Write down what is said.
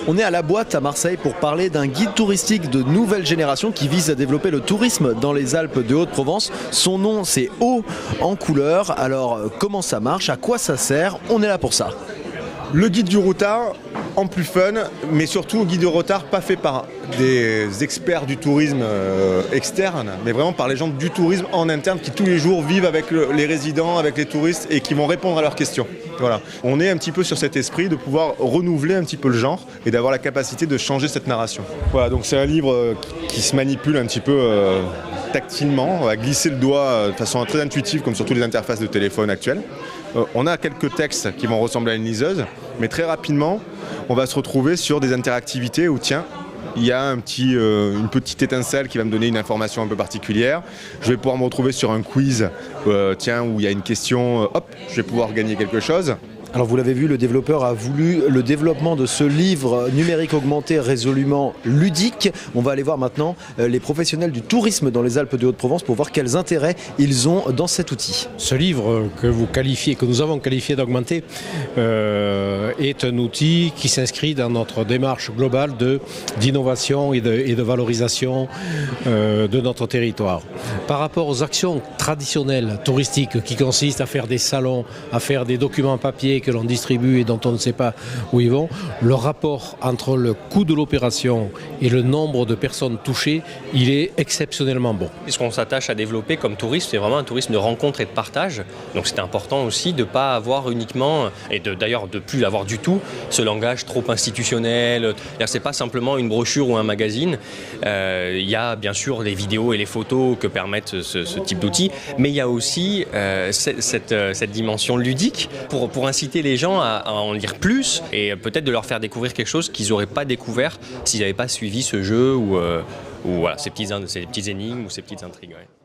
On est à La Boîte à Marseille pour parler d'un guide touristique de nouvelle génération qui vise à développer le tourisme dans les Alpes de Haute-Provence. Son nom, c'est Haut en couleur. Alors comment ça marche? À quoi ça sert? On est là pour ça. Le guide du routard en plus fun, mais surtout guide du routard pas fait par des experts du tourisme externe, mais vraiment par les gens du tourisme en interne qui tous les jours vivent avec les résidents, avec les touristes et qui vont répondre à leurs questions. Voilà. On est un petit peu sur cet esprit de pouvoir renouveler un petit peu le genre et d'avoir la capacité de changer cette narration. Voilà, donc c'est un livre qui se manipule un petit peu tactilement, on va glisser le doigt de façon très intuitive comme sur toutes les interfaces de téléphone actuelles. On a quelques textes qui vont ressembler à une liseuse, mais très rapidement, on va se retrouver sur des interactivités où, tiens, il y a une petite étincelle qui va me donner une information un peu particulière. Je vais pouvoir me retrouver sur un quiz, où il y a une question, hop, je vais pouvoir gagner quelque chose. Alors vous l'avez vu, le développeur a voulu le développement de ce livre numérique augmenté résolument ludique. On va aller voir maintenant les professionnels du tourisme dans les Alpes de Haute-Provence pour voir quels intérêts ils ont dans cet outil. Ce livre que nous avons qualifié d'augmenté est un outil qui s'inscrit dans notre démarche globale d'innovation et de valorisation de notre territoire. Par rapport aux actions traditionnelles touristiques qui consistent à faire des salons, à faire des documents papier que l'on distribue et dont on ne sait pas où ils vont, le rapport entre le coût de l'opération et le nombre de personnes touchées, il est exceptionnellement bon. Ce qu'on s'attache à développer comme tourisme, c'est vraiment un tourisme de rencontre et de partage. Donc c'est important aussi de ne pas avoir uniquement, et d'ailleurs de ne plus avoir du tout, ce langage trop institutionnel. Ce n'est pas simplement une brochure ou un magazine. Il y a bien sûr les vidéos et les photos que permettent ce type d'outils, mais il y a aussi cette dimension ludique pour inciter les gens à en lire plus et peut-être de leur faire découvrir quelque chose qu'ils n'auraient pas découvert s'ils n'avaient pas suivi ce jeu ou voilà, ces petites énigmes ou ces petites intrigues. Ouais.